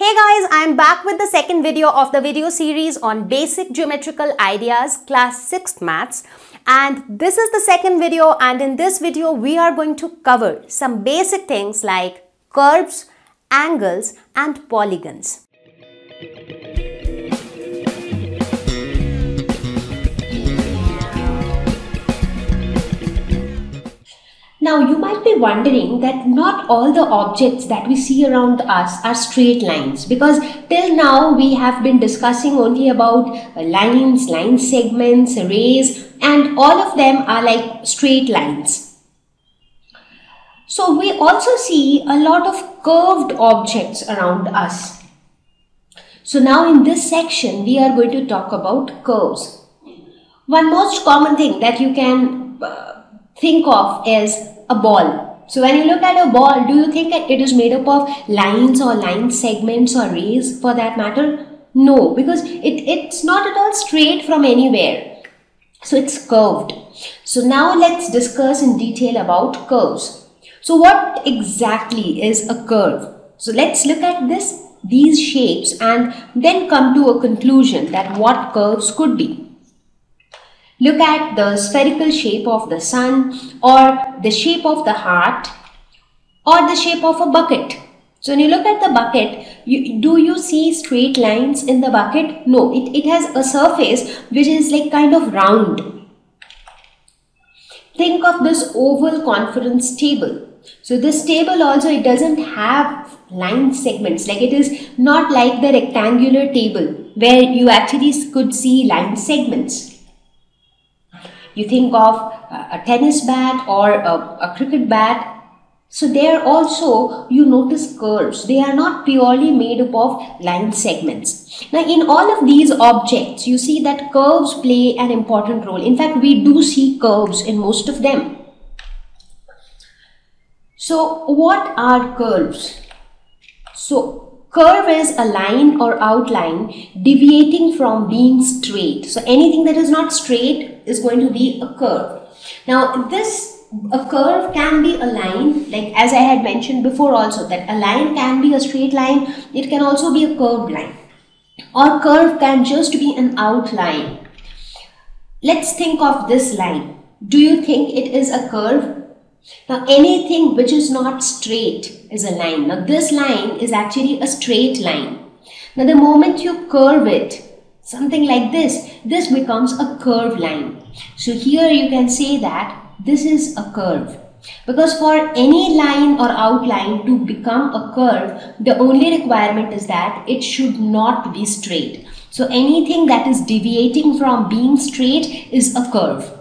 Hey guys, I am back with the second video of the video series on basic geometrical ideas, class 6th maths. And this is the second video, and in this video we are going to cover some basic things like curves, angles and polygons. Now you might be wondering that not all the objects that we see around us are straight lines, because till now we have been discussing only about lines, line segments, rays, and all of them are like straight lines. So we also see a lot of curved objects around us. So now in this section we are going to talk about curves. One most common thing that you can think of is a ball. So when you look at a ball, do you think it is made up of lines or line segments or rays for that matter? No, because it's not at all straight from anywhere. So it's curved. So now let's discuss in detail about curves. So what exactly is a curve? So let's look at these shapes and then come to a conclusion that what curves could be. Look at the spherical shape of the sun, or the shape of the heart, or the shape of a bucket. So when you look at the bucket, do you see straight lines in the bucket? No, it has a surface which is like kind of round. Think of this oval conference table. So this table also, it doesn't have line segments, like it is not like the rectangular table where you actually could see line segments. You think of a tennis bat or a cricket bat. So there also you notice curves. They are not purely made up of line segments. Now in all of these objects, you see that curves play an important role. In fact, we do see curves in most of them. So what are curves? So curve is a line or outline deviating from being straight. So anything that is not straight is going to be a curve. Now a curve can be a line, like as I had mentioned before also, that a line can be a straight line, it can also be a curved line, or curve can just be an outline. Let's think of this line. Do you think it is a curve? Now anything which is not straight is a line. Now this line is actually a straight line. Now the moment you curve it, something like this becomes a curved line. So here you can say that this is a curve. Because for any line or outline to become a curve, the only requirement is that it should not be straight. So anything that is deviating from being straight is a curve.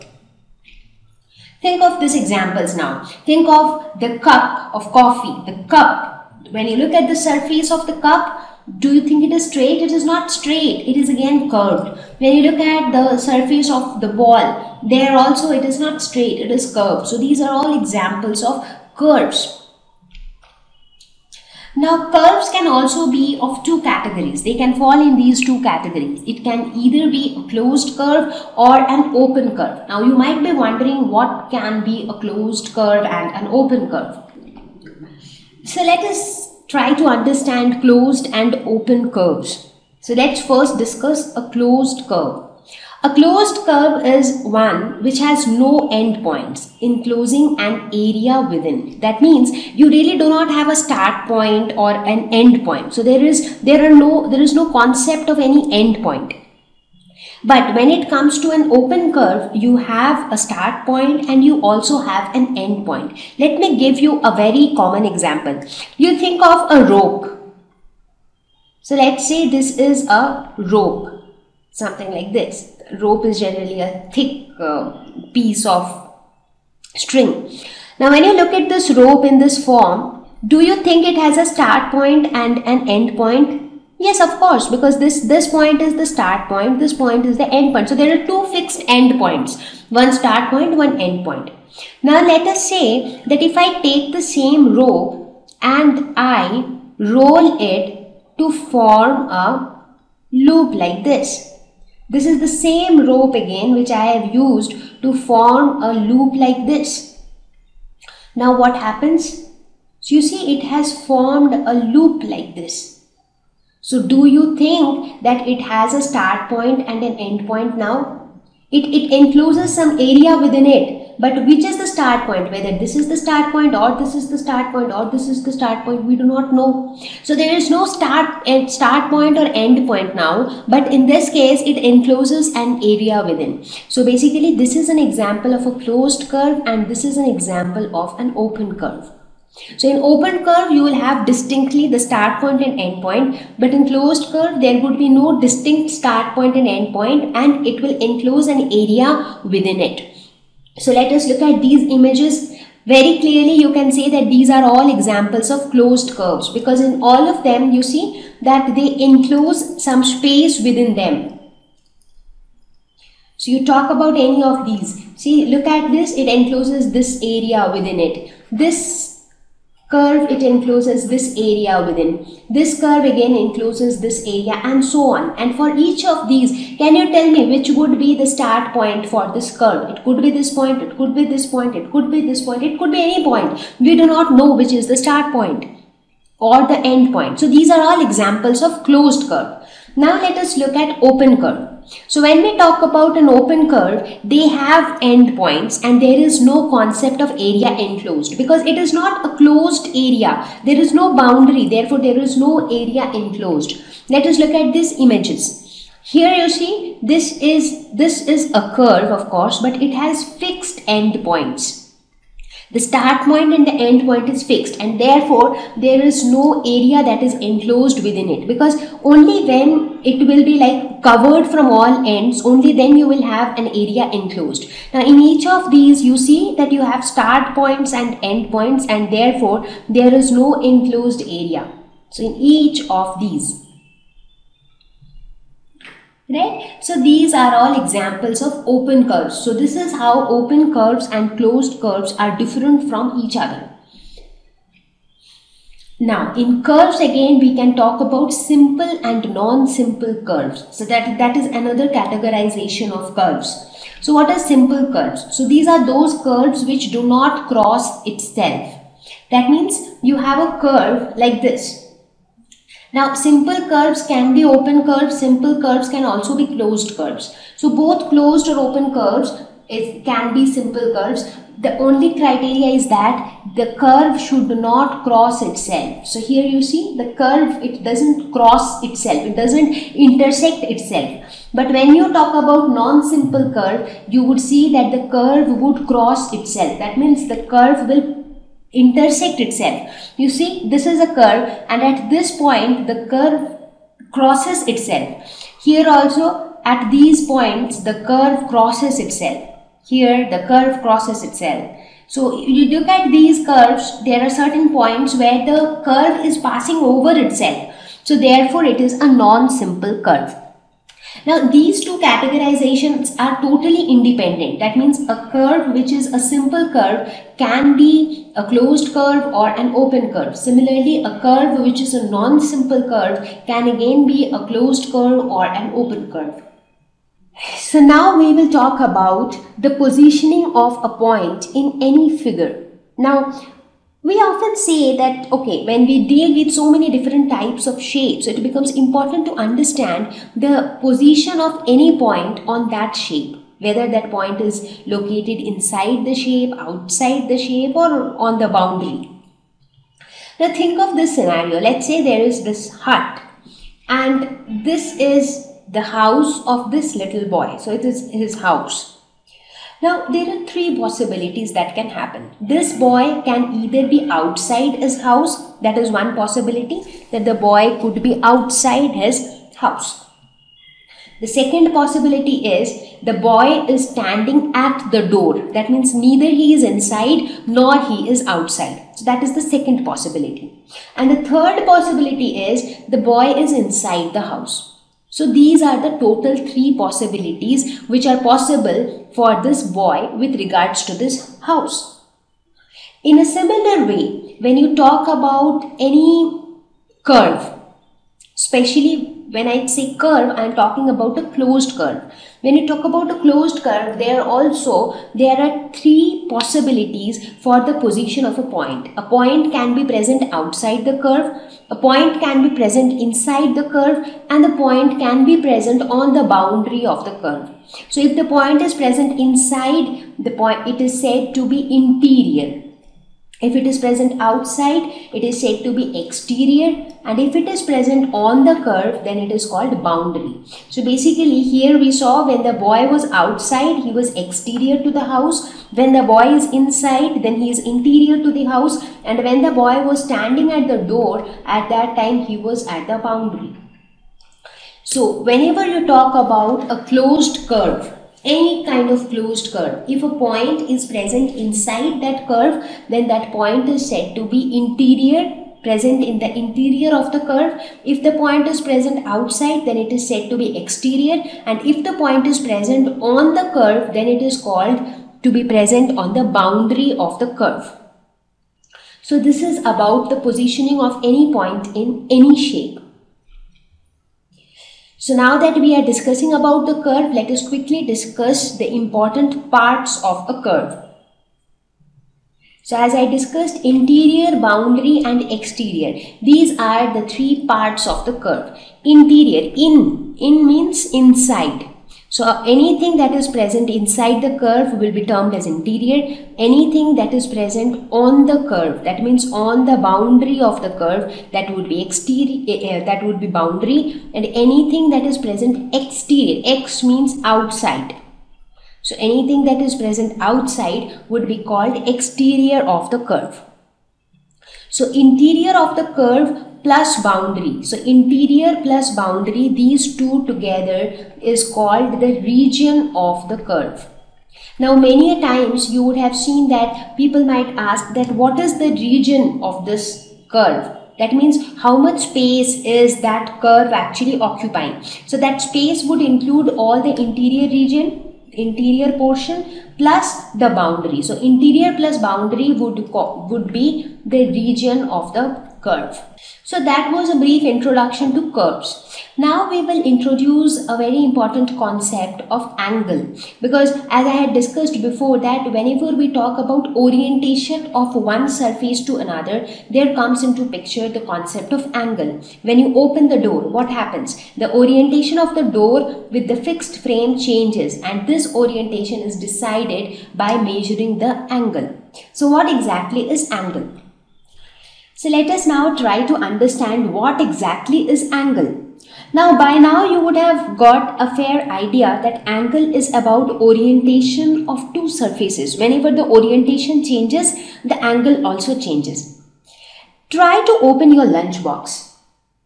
Think of these examples now. Think of the cup of coffee, the cup. When you look at the surface of the cup, do you think it is straight? It is not straight. It is again curved. When you look at the surface of the ball, there also it is not straight. It is curved. So these are all examples of curves. Now curves can also be of two categories. They can fall in these two categories. It can either be a closed curve or an open curve. Now you might be wondering what can be a closed curve and an open curve. So let us try to understand closed and open curves. So let's first discuss a closed curve. A closed curve is one which has no endpoints, enclosing an area within. That means you really do not have a start point or an end point. So there is no concept of any end point. But when it comes to an open curve, you have a start point and you also have an end point. Let me give you a very common example. You think of a rope. So let's say this is a rope, something like this. Rope is generally a thick piece of string. Now when you look at this rope in this form, do you think it has a start point and an end point? Yes, of course, because this point is the start point, this point is the end point. So there are two fixed end points, one start point, one end point. Now let us say that if I take the same rope and I roll it to form a loop like this. This is the same rope again which I have used to form a loop like this. Now what happens? So you see it has formed a loop like this. So do you think that it has a start point and an end point now? It encloses some area within it, but which is the start point? Whether this is the start point or this is the start point or this is the start point, we do not know. So there is no start point or end point now, but in this case it encloses an area within. So basically this is an example of a closed curve and this is an example of an open curve. So in open curve you will have distinctly the start point and end point, but in closed curve there would be no distinct start point and end point, and it will enclose an area within it. So let us look at these images. Very clearly you can say that these are all examples of closed curves, because in all of them you see that they enclose some space within them. So you talk about any of these. See, look at this, it encloses this area within it. This curve, it encloses this area within. This curve again encloses this area, and so on. And for each of these, can you tell me which would be the start point for this curve? It could be this point, it could be this point, it could be this point, it could be any point. We do not know which is the start point or the end point. So these are all examples of closed curve. Now let us look at open curve. So when we talk about an open curve, they have endpoints and there is no concept of area enclosed, because it is not a closed area. There is no boundary, therefore there is no area enclosed. Let us look at these images. Here you see this is a curve, of course, but it has fixed endpoints. The start point and the end point is fixed, and therefore there is no area that is enclosed within it, because only when it will be like covered from all ends, only then you will have an area enclosed. Now in each of these you see that you have start points and end points, and therefore there is no enclosed area. So in each of these, right? So these are all examples of open curves. So this is how open curves and closed curves are different from each other. Now in curves again we can talk about simple and non-simple curves. So that is another categorization of curves. So what are simple curves? So these are those curves which do not cross itself. That means you have a curve like this. Now simple curves can be open curves, simple curves can also be closed curves. So both closed or open curves can be simple curves. The only criteria is that the curve should not cross itself. So here you see the curve, it doesn't cross itself, it doesn't intersect itself. But when you talk about non-simple curve, you would see that the curve would cross itself. That means the curve will intersect itself. You see, this is a curve, and at this point the curve crosses itself. Here also at these points the curve crosses itself. Here the curve crosses itself. So you look at these curves, there are certain points where the curve is passing over itself. So therefore it is a non-simple curve. Now these two categorizations are totally independent. That means a curve which is a simple curve can be a closed curve or an open curve. Similarly, a curve which is a non-simple curve can again be a closed curve or an open curve. So now we will talk about the positioning of a point in any figure. Now we often say that, okay, when we deal with so many different types of shapes, it becomes important to understand the position of any point on that shape, whether that point is located inside the shape, outside the shape, or on the boundary. Now think of this scenario. Let's say there is this hut, and this is the house of this little boy. So it is his house. Now there are three possibilities that can happen. This boy can either be outside his house, that is one possibility, that the boy could be outside his house. The second possibility is the boy is standing at the door. That means neither he is inside nor he is outside. So that is the second possibility. And the third possibility is the boy is inside the house. So these are the total three possibilities which are possible for this boy with regards to this house. In a similar way, when you talk about any curve, Especially when I say curve, I am talking about a closed curve. When you talk about a closed curve, there are three possibilities for the position of a point. A point can be present outside the curve, a point can be present inside the curve, and the point can be present on the boundary of the curve. So if the point is present inside the point, it is said to be interior. If it is present outside, it is said to be exterior, and if it is present on the curve, then it is called boundary. So basically here we saw when the boy was outside, he was exterior to the house. When the boy is inside, then he is interior to the house. And when the boy was standing at the door, at that time he was at the boundary. So whenever you talk about a closed curve, any kind of closed curve, if a point is present inside that curve, then that point is said to be interior, present in the interior of the curve. If the point is present outside, then it is said to be exterior, and if the point is present on the curve, then it is called to be present on the boundary of the curve. So this is about the positioning of any point in any shape. So now that we are discussing about the curve, let us quickly discuss the important parts of a curve. So as I discussed, interior, boundary and exterior. These are the three parts of the curve. Interior, in means inside. So anything that is present inside the curve will be termed as interior. Anything that is present on the curve, that means on the boundary of the curve, that would be exterior, that would be boundary. And anything that is present exterior, X means outside. So anything that is present outside would be called exterior of the curve. So interior of the curve plus boundary. So interior plus boundary, these two together is called the region of the curve. Now many a times you would have seen that people might ask that what is the region of this curve? That means how much space is that curve actually occupying? So that space would include all the interior region, interior portion plus the boundary. So interior plus boundary would be the region of the curve. So that was a brief introduction to curves. Now we will introduce a very important concept of angle, because as I had discussed before that whenever we talk about orientation of one surface to another, there comes into picture the concept of angle. When you open the door, what happens? The orientation of the door with the fixed frame changes, and this orientation is decided by measuring the angle. So what exactly is angle? So let us now try to understand what exactly is angle. Now by now you would have got a fair idea that angle is about orientation of two surfaces. Whenever the orientation changes, the angle also changes. Try to open your lunchbox.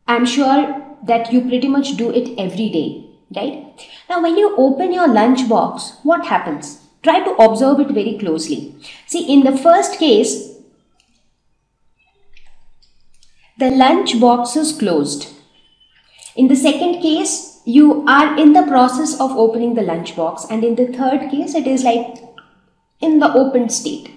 I'm sure that you pretty much do it every day, right? Now when you open your lunchbox, what happens? Try to observe it very closely. See, in the first case, the lunch box is closed. In the second case, you are in the process of opening the lunch box, and in the third case, it is like in the open state.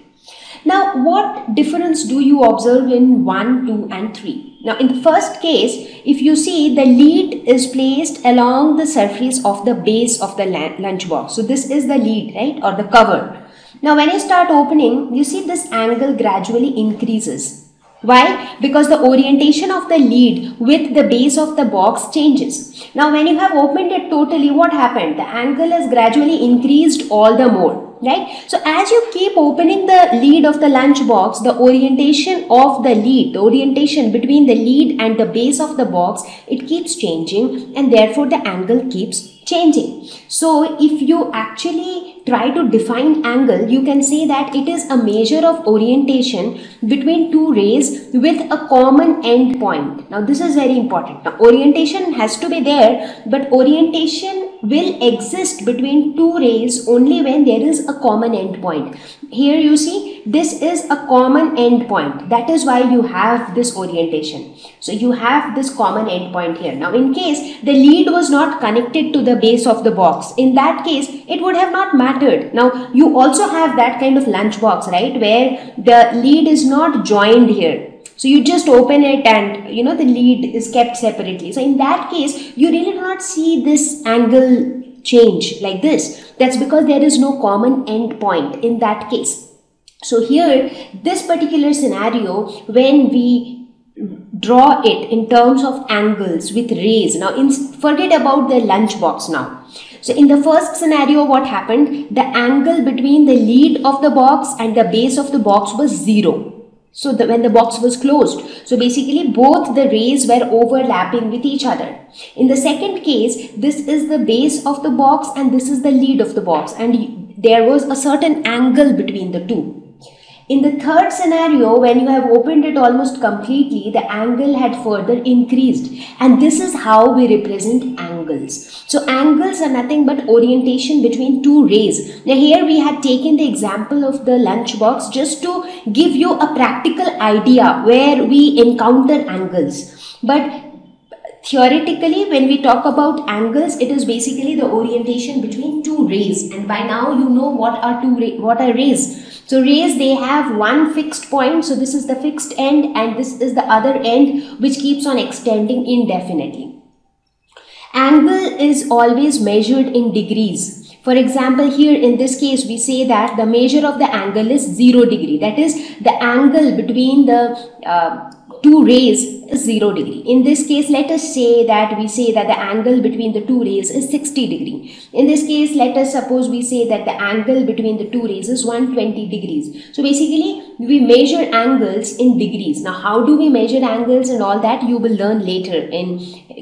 Now, what difference do you observe in 1, 2 and 3? Now, in the first case, if you see, the lid is placed along the surface of the base of the lunch box. So, this is the lid, right, or the cover. Now, when you start opening, you see this angle gradually increases. Why? Because the orientation of the lid with the base of the box changes. Now when you have opened it totally, what happened? The angle has gradually increased all the more, right? So as you keep opening the lid of the lunch box, the orientation of the lid, the orientation between the lid and the base of the box, it keeps changing, and therefore the angle keeps changing. So if you actually try to define angle, you can say that it is a measure of orientation between two rays with a common end point. Now this is very important. Now orientation has to be there, but orientation will exist between two rays only when there is a common end point. Here you see, this is a common end point. That is why you have this orientation. So you have this common end point here. Now in case the lead was not connected to the base of the box, in that case it would have not mattered. Now you also have that kind of lunch box, right, where the lead is not joined here. So you just open it and the lead is kept separately. So in that case, you really do not see this angle change like this. That's because there is no common end point in that case. So here, this particular scenario, when we draw it in terms of angles with rays. Now, forget about the lunchbox now. So in the first scenario, what happened? The angle between the lead of the box and the base of the box was 0. So when the box was closed. So basically both the rays were overlapping with each other. In the second case, this is the base of the box and this is the lead of the box, and there was a certain angle between the two. In the third scenario, when you have opened it almost completely, the angle had further increased, and this is how we represent angles. So angles are nothing but orientation between two rays. Now here we had taken the example of the lunchbox just to give you a practical idea where we encounter angles. But theoretically, when we talk about angles, it is basically the orientation between two rays, and by now you know what are rays. So rays, they have one fixed point, so this is the fixed end and this is the other end which keeps on extending indefinitely. Angle is always measured in degrees. For example, here in this case, we say that the measure of the angle is 0 degree. That is, the angle between the two rays is 0 degree. In this case, let us say that the angle between the two rays is 60 degree. In this case, let us suppose we say that the angle between the two rays is 120 degrees. So basically, we measure angles in degrees. Now, how do we measure angles and all that, you will learn later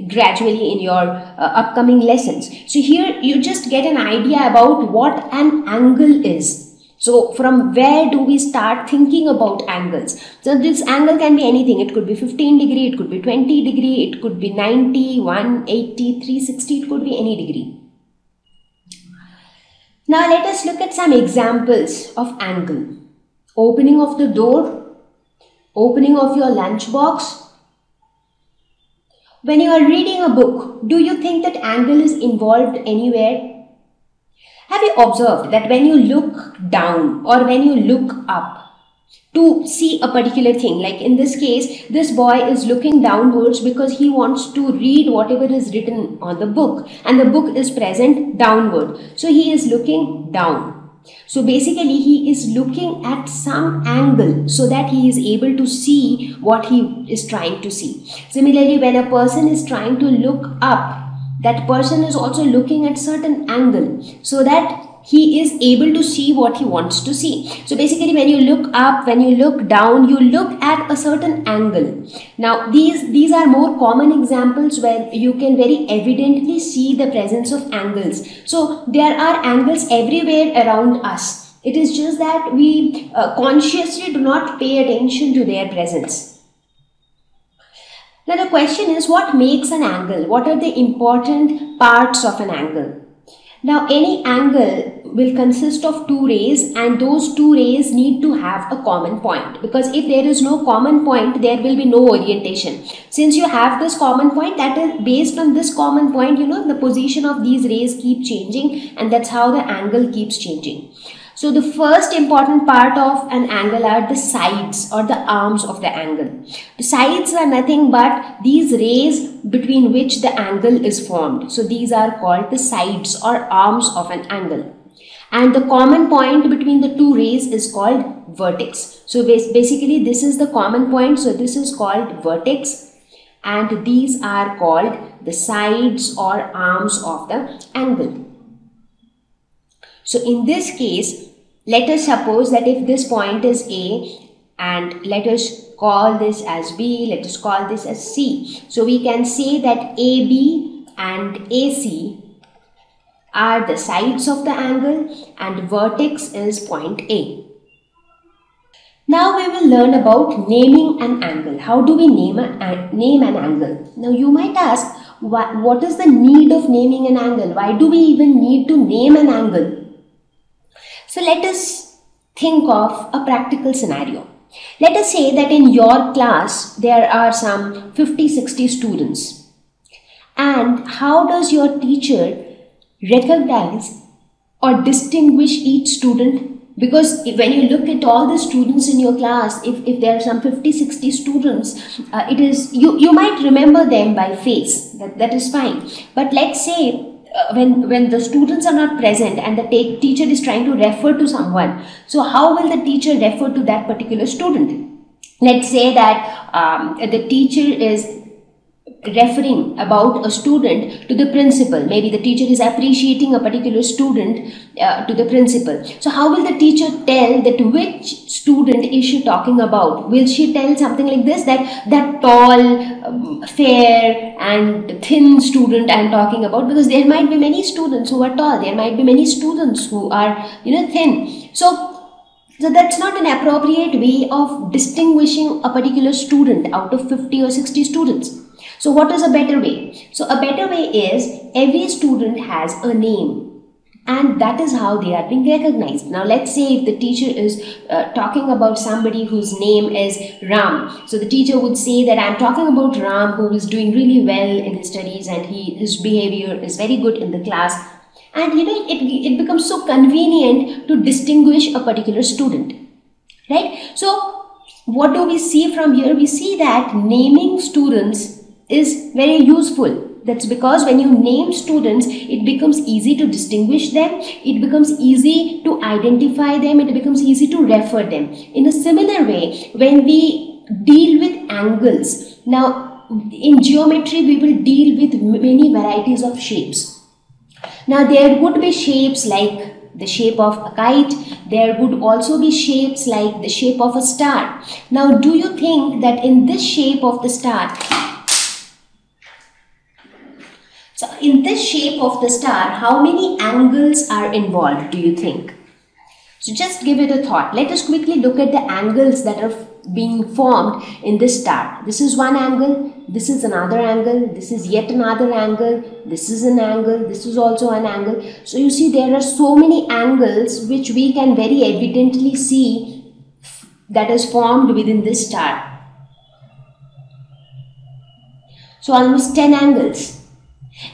gradually in your upcoming lessons. So here you just get an idea about what an angle is. So from where do we start thinking about angles? So this angle can be anything. It could be 15 degree, it could be 20 degree, it could be 90, 180, 360, it could be any degree. Now let us look at some examples of angle. Opening of the door, opening of your lunchbox. When you are reading a book, do you think that angle is involved anywhere? Have you observed that when you look down or when you look up to see a particular thing, like in this case, this boy is looking downwards because he wants to read whatever is written on the book, and the book is present downward. So he is looking down. So basically he is looking at some angle so that he is able to see what he is trying to see. Similarly, when a person is trying to look up, that person is also looking at certain angle so that he is able to see what he wants to see. So basically, when you look up, when you look down, you look at a certain angle. Now these are more common examples where you can very evidently see the presence of angles. So there are angles everywhere around us. It is just that we consciously do not pay attention to their presence. Now the question is, what makes an angle? What are the important parts of an angle? Now any angle will consist of two rays, and those two rays need to have a common point, because if there is no common point, there will be no orientation. Since you have this common point, that is based on this common point, the position of these rays keep changing, and that's how the angle keeps changing. So the first important part of an angle are the sides or the arms of the angle. The sides are nothing but these rays between which the angle is formed. So these are called the sides or arms of an angle. And the common point between the two rays is called vertex. So basically this is the common point. So this is called vertex, and these are called the sides or arms of the angle. So in this case, let us suppose that if this point is A, and let us call this as B, let us call this as C. So we can say that AB and AC are the sides of the angle and vertex is point A. Now we will learn about naming an angle. How do we name an angle? Now you might ask, what is the need of naming an angle? Why do we even need to name an angle? So let us think of a practical scenario. Let us say that in your class there are some 50-60 students. And how does your teacher recognize or distinguish each student Because when you look at all the students in your class, if there are some 50-60 students, it is you might remember them by face, that is fine. But let's say when the students are not present and the teacher is trying to refer to someone, so how will the teacher refer to that particular student? Let's say that the teacher is referring about a student to the principal. Maybe the teacher is appreciating a particular student to the principal. So how will the teacher tell that which student is she talking about? Will she tell something like this, that tall, fair and thin student I am talking about? Because there might be many students who are tall, there might be many students who are thin. So that's not an appropriate way of distinguishing a particular student out of 50 or 60 students. So what is a better way? So a better way is every student has a name, and that is how they are being recognized. Now let's say if the teacher is talking about somebody whose name is Ram. So the teacher would say that I'm talking about Ram, who is doing really well in his studies and his behavior is very good in the class. And it becomes so convenient to distinguish a particular student, right? So what do we see from here? We see that naming students is very useful. That's because when you name students, it becomes easy to distinguish them, it becomes easy to identify them, it becomes easy to refer them. In a similar way, when we deal with angles, now in geometry we will deal with many varieties of shapes. Now there would be shapes like the shape of a kite, there would also be shapes like the shape of a star. Now do you think that in this shape of the star, how many angles are involved, do you think? So just give it a thought. Let us quickly look at the angles that are being formed in this star. This is one angle, this is another angle, this is yet another angle, this is an angle, this is also an angle. So you see there are so many angles which we can very evidently see that is formed within this star. So almost 10 angles.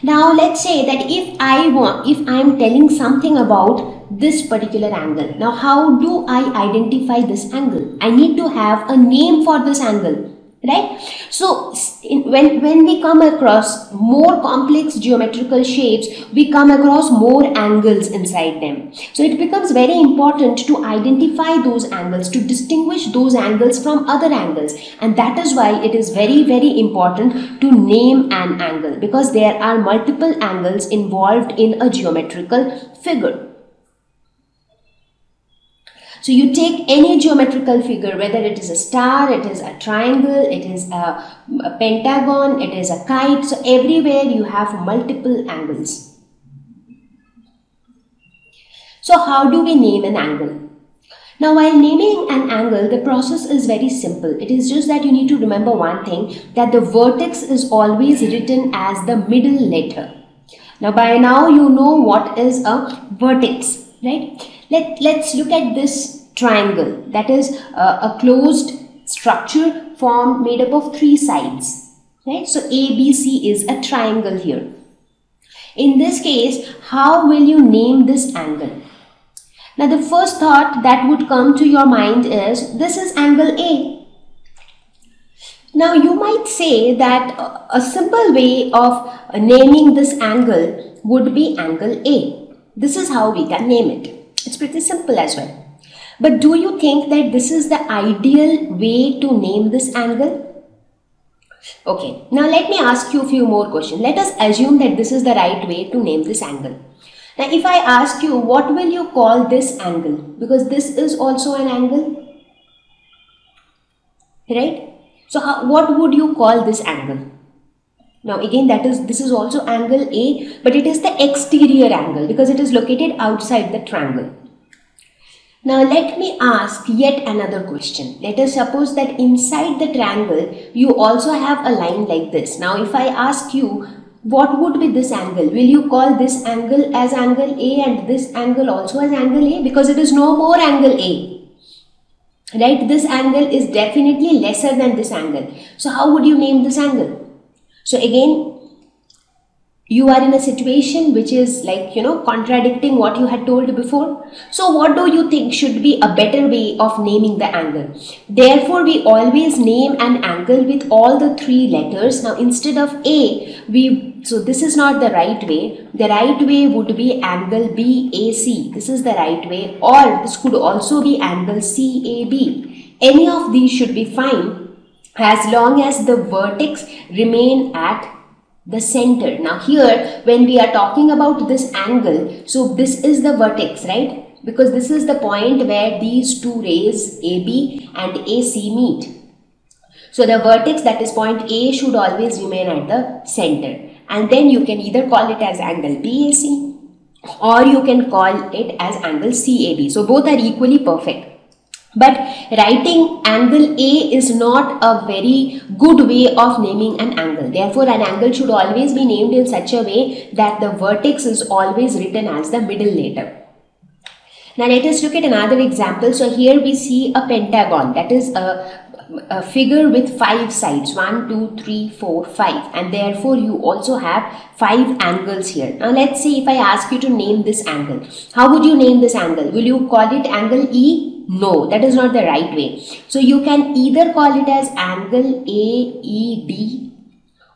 Now let's say that if I am telling something about this particular angle, now how do I identify this angle? I need to have a name for this angle, right? So when we come across more complex geometrical shapes, we come across more angles inside them. So it becomes very important to identify those angles, to distinguish those angles from other angles, and that is why it is very, very important to name an angle, because there are multiple angles involved in a geometrical figure. So you take any geometrical figure, whether it is a star, it is a triangle, it is a pentagon, it is a kite. So everywhere you have multiple angles. So how do we name an angle? Now while naming an angle, the process is very simple. It is just that you need to remember one thing, that the vertex is always written as the middle letter. Now by now you know what is a vertex, right? Let's look at this triangle. That is a closed structure made up of 3 sides, right? So ABC is a triangle here. In this case, how will you name this angle? Now the first thought that would come to your mind is, this is angle A. Now you might say that a simple way of naming this angle would be angle A. This is how we can name it. It's pretty simple as well. But do you think that this is the ideal way to name this angle? Okay, now let me ask you a few more questions. Let us assume that this is the right way to name this angle. Now if I ask you, what will you call this angle? Because this is also an angle, right? So what would you call this angle? Now again, this is also angle A, but it is the exterior angle because it is located outside the triangle. Now let me ask yet another question. Let us suppose that inside the triangle you also have a line like this. Now if I ask you, what would be this angle? Will you call this angle as angle A and this angle also as angle A? Because it is no more angle A, right? This angle is definitely lesser than this angle. So how would you name this angle? So again, you are in a situation which is like, contradicting what you had told before. So what do you think should be a better way of naming the angle? Therefore, we always name an angle with all the three letters. Now, instead of A, so this is not the right way. The right way would be angle BAC. This is the right way. Or this could also be angle CAB. Any of these should be fine as long as the vertex remain at the center. Now here, when we are talking about this angle, so this is the vertex, right? Because this is the point where these two rays AB and AC meet. So the vertex, that is point A, should always remain at the center. And then you can either call it as angle BAC or you can call it as angle CAB. So both are equally perfect. But writing angle A is not a very good way of naming an angle. Therefore, an angle should always be named in such a way that the vertex is always written as the middle letter. Now let us look at another example. So here we see a pentagon, that is a figure with 5 sides, 1, 2, 3, 4, 5, and therefore you also have 5 angles here. Now let's say if I ask you to name this angle, how would you name this angle? Will you call it angle E? No, that is not the right way. So you can either call it as angle AED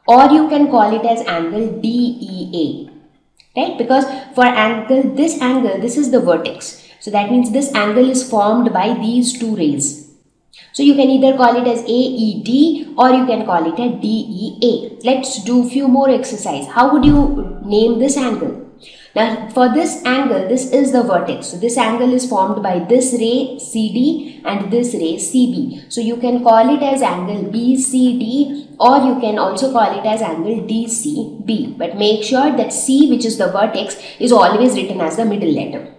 or you can call it as angle DEA, right? Because for angle, this is the vertex. So that means this angle is formed by these two rays. So you can either call it as AED or you can call it a DEA. Let's do few more exercise. How would you name this angle? Now for this angle, this is the vertex. So this angle is formed by this ray CD and this ray CB. So you can call it as angle BCD or you can also call it as angle DCB. But make sure that C, which is the vertex, is always written as the middle letter.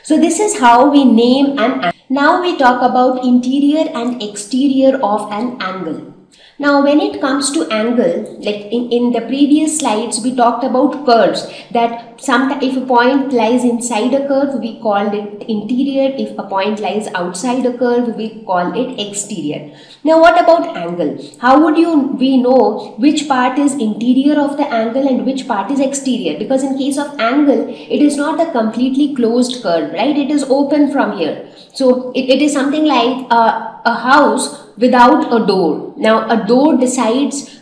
So this is how we name an angle. Now we talk about interior and exterior of an angle. Now when it comes to angle, like in the previous slides we talked about curves, that sometimes if a point lies inside a curve we called it interior, if a point lies outside a curve we call it exterior. Now what about angle? How would we know which part is interior of the angle and which part is exterior? Because in case of angle, it is not a completely closed curve, right? It is open from here. So it is something like a house without a door. Now a door decides,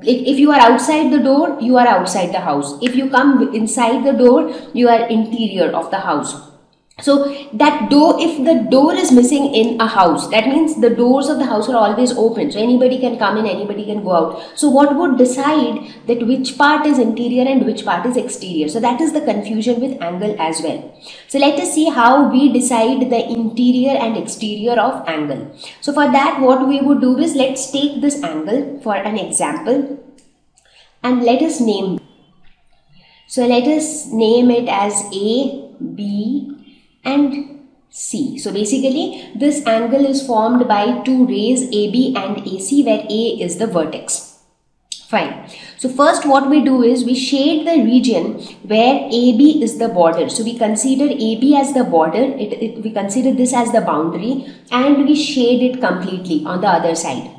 if you are outside the door, you are outside the house. If you come inside the door, you are interior of the house. So that door, if the door is missing in a house, that means the doors of the house are always open. So anybody can come in, anybody can go out. So what would decide that which part is interior and which part is exterior? So that is the confusion with angle as well. So let us see how we decide the interior and exterior of angle. So for that, what we would do is, let's take this angle for an example and let us name. So let us name it as A, B, and C. So basically this angle is formed by two rays AB and AC, where A is the vertex. Fine. So first what we do is we shade the region where AB is the border. So we consider AB as the border, we consider this as the boundary, and we shade it completely on the other side.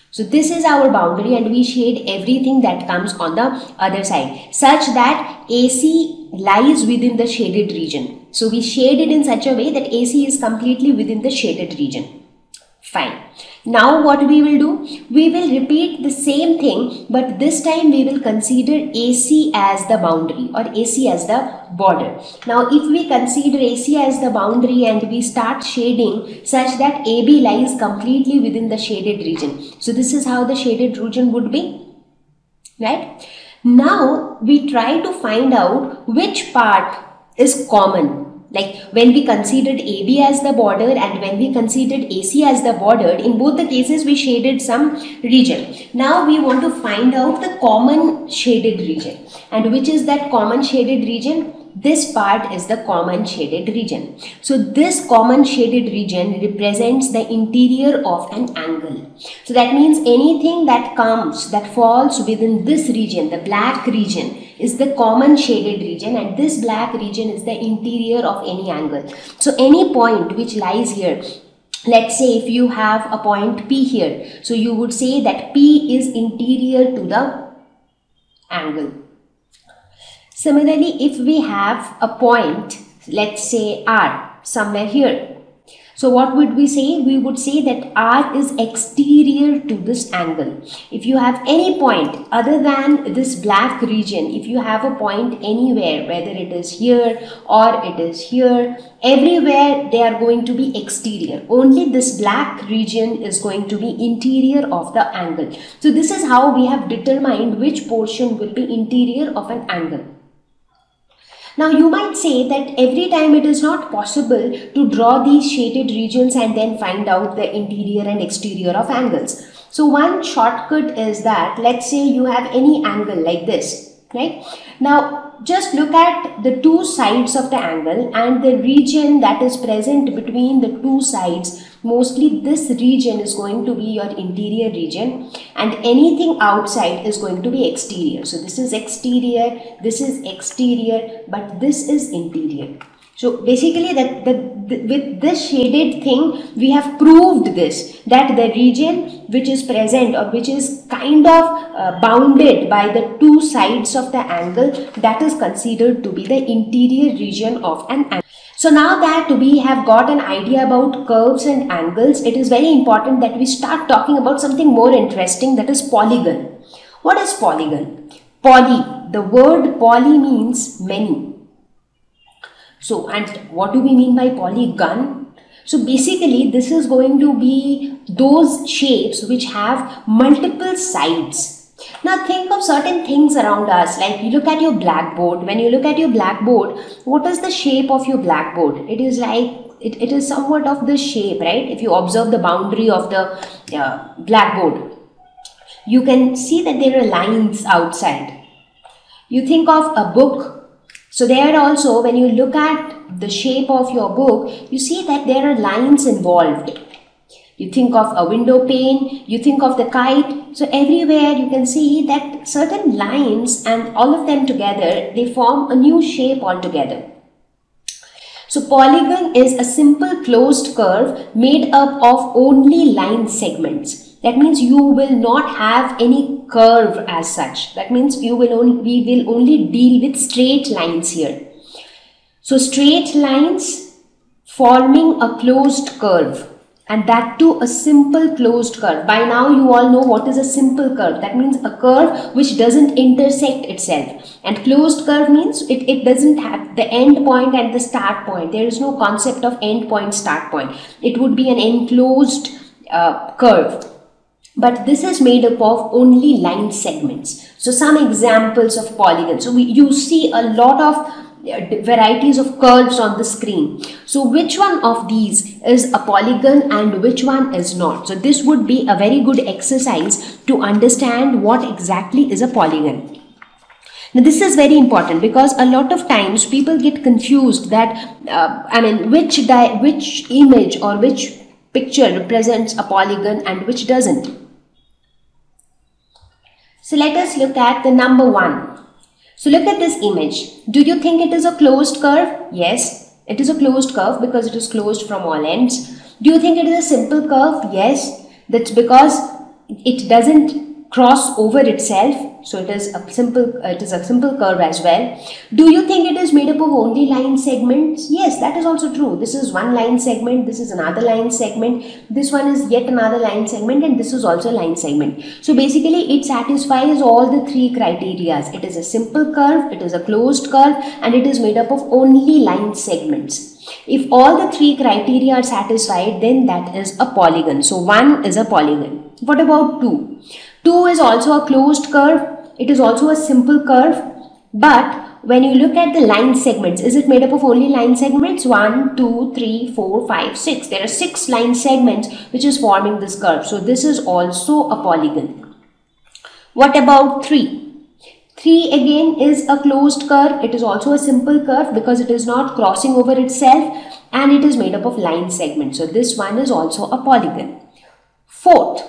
So this is our boundary and we shade everything that comes on the other side such that AC lies within the shaded region. So we shade it in such a way that AC is completely within the shaded region. Fine. Now what we will do? We will repeat the same thing, but this time we will consider AC as the boundary or AC as the border. Now if we consider AC as the boundary and we start shading such that AB lies completely within the shaded region. So this is how the shaded region would be, right? Now we try to find out which part is common. Like when we considered AB as the border and when we considered AC as the border, in both the cases we shaded some region. Now we want to find out the common shaded region. And which is that common shaded region? This part is the common shaded region. So this common shaded region represents the interior of an angle. So that means anything that falls within this region, the black region, is the common shaded region, and this black region is the interior of any angle. So any point which lies here, let's say if you have a point P here, so you would say that P is interior to the angle. Similarly, if we have a point, let's say R, somewhere here. So what would we say? We would say that R is exterior to this angle. If you have any point other than this black region, if you have a point anywhere, whether it is here or it is here, everywhere they are going to be exterior. Only this black region is going to be interior of the angle. So this is how we have determined which portion will be interior of an angle. Now you might say that every time it is not possible to draw these shaded regions and then find out the interior and exterior of angles. So one shortcut is that, let's say you have any angle like this, right? Now just look at the two sides of the angle and the region that is present between the two sides. Mostly this region is going to be your interior region and anything outside is going to be exterior. So this is exterior, but this is interior. So basically with this shaded thing, we have proved this, that the region which is present or which is kind of bounded by the two sides of the angle, that is considered to be the interior region of an angle. So now that we have got an idea about curves and angles, it is very important that we start talking about something more interesting, that is polygon. What is polygon? Poly, the word poly means many. So, and what do we mean by polygon? So basically this is going to be those shapes which have multiple sides. Now think of certain things around us, like you look at your blackboard. When you look at your blackboard, what is the shape of your blackboard? It is like, it is somewhat of this shape, right? If you observe the boundary of the blackboard, you can see that there are lines outside. You think of a book. So there also, when you look at the shape of your book, you see that there are lines involved. You think of a window pane, you think of the kite. So everywhere you can see that certain lines and all of them together, they form a new shape altogether. So polygon is a simple closed curve made up of only line segments. That means you will not have any curve as such. That means we will only deal with straight lines here. So straight lines forming a closed curve, and that too a simple closed curve. By now you all know what is a simple curve. That means a curve which doesn't intersect itself. And closed curve means it doesn't have the end point and the start point. There is no concept of end point, start point. It would be an enclosed curve. But this is made up of only line segments. So some examples of polygons. So you see a lot of varieties of curves on the screen. So which one of these is a polygon and which one is not? So this would be a very good exercise to understand what exactly is a polygon. Now this is very important because a lot of times people get confused that which image or which picture represents a polygon and which doesn't. So let us look at the number 1. So look at this image. Do you think it is a closed curve? Yes, it is a closed curve because it is closed from all ends. Do you think it is a simple curve? Yes, that's because it doesn't cross over itself. So it is a simple curve as well. Do you think it is made up of only line segments? Yes, that is also true. This is one line segment, this is another line segment, this one is yet another line segment, and this is also a line segment. So basically it satisfies all the three criteria. It is a simple curve, it is a closed curve, and it is made up of only line segments. If all the three criteria are satisfied, then that is a polygon. So 1 is a polygon. What about 2? 2 is also a closed curve. It is also a simple curve. But when you look at the line segments, is it made up of only line segments? 1, 2, 3, 4, 5, 6. There are 6 line segments which is forming this curve. So this is also a polygon. What about 3? 3 again is a closed curve. It is also a simple curve because it is not crossing over itself and it is made up of line segments. So this one is also a polygon. 4th.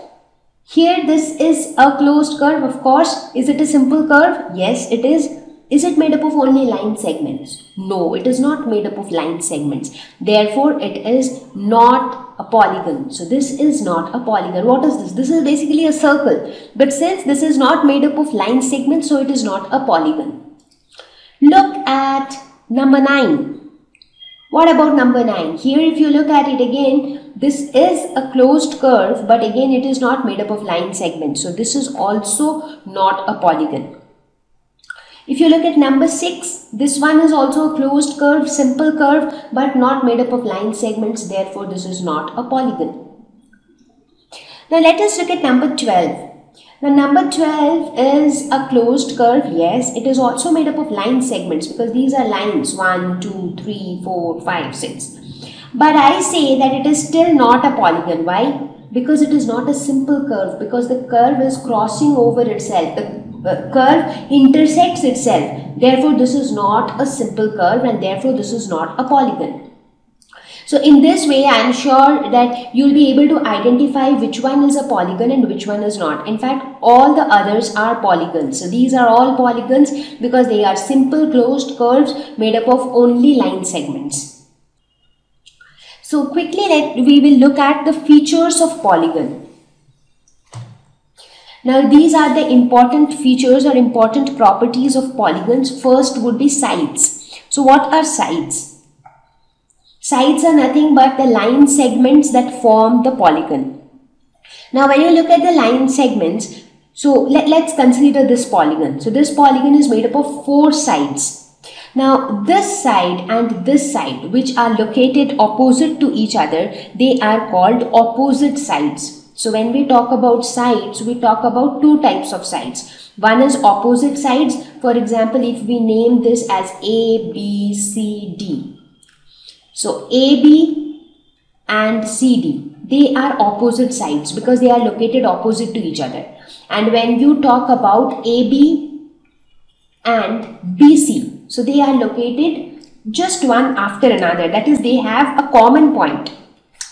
Here this is a closed curve, of course. Is it a simple curve? Yes, it is. Is it made up of only line segments? No, it is not made up of line segments. Therefore, it is not a polygon. So this is not a polygon. What is this? This is basically a circle. But since this is not made up of line segments, so it is not a polygon. Look at number 9. What about number 9? Here if you look at it again, this is a closed curve, but again it is not made up of line segments. So this is also not a polygon. If you look at number 6, this one is also a closed curve, simple curve, but not made up of line segments. Therefore, this is not a polygon. Now let us look at number 12. Now number 12 is a closed curve. Yes, it is also made up of line segments because these are lines 1, 2, 3, 4, 5, 6. But I say that it is still not a polygon. Why? Because it is not a simple curve, because the curve is crossing over itself. The curve intersects itself. Therefore, this is not a simple curve and therefore this is not a polygon. So in this way, I am sure that you will be able to identify which one is a polygon and which one is not. In fact, all the others are polygons. So these are all polygons because they are simple closed curves made up of only line segments. So quickly we will look at the features of polygon. Now these are the important features or important properties of polygons. First would be sides. So what are sides? Sides are nothing but the line segments that form the polygon. Now when you look at the line segments, so let's consider this polygon. So this polygon is made up of 4 sides. Now this side and this side, which are located opposite to each other, they are called opposite sides. So when we talk about sides, we talk about 2 types of sides. One is opposite sides. For example, if we name this as A, B, C, D. So AB and CD, they are opposite sides because they are located opposite to each other. And when you talk about AB and BC, so they are located just one after another. That is, they have a common point.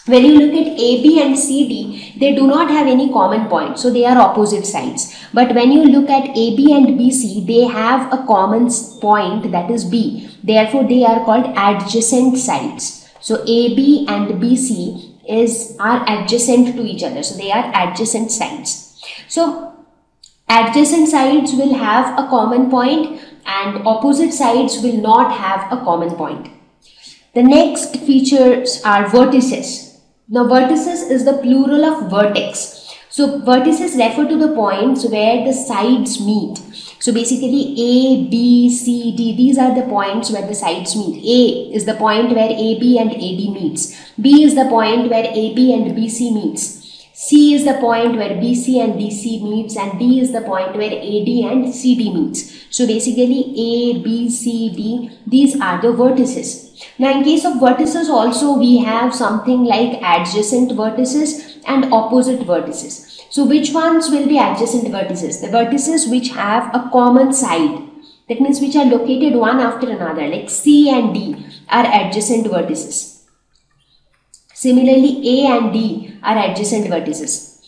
When you look at AB and CD, they do not have any common point. So they are opposite sides. But when you look at AB and BC, they have a common point, that is B. Therefore, they are called adjacent sides. So AB and BC are adjacent to each other. So they are adjacent sides. So adjacent sides will have a common point and opposite sides will not have a common point. The next features are vertices. Now vertices is the plural of vertex. So vertices refer to the points where the sides meet. So basically A, B, C, D, these are the points where the sides meet. A is the point where AB and AD meets. B is the point where AB and BC meets. C is the point where BC and DC meets, and D is the point where AD and CD meets. So basically A, B, C, D, these are the vertices. Now in case of vertices also we have something like adjacent vertices and opposite vertices. So which ones will be adjacent vertices? The vertices which have a common side. That means which are located one after another, like C and D are adjacent vertices. Similarly, A and D are adjacent vertices.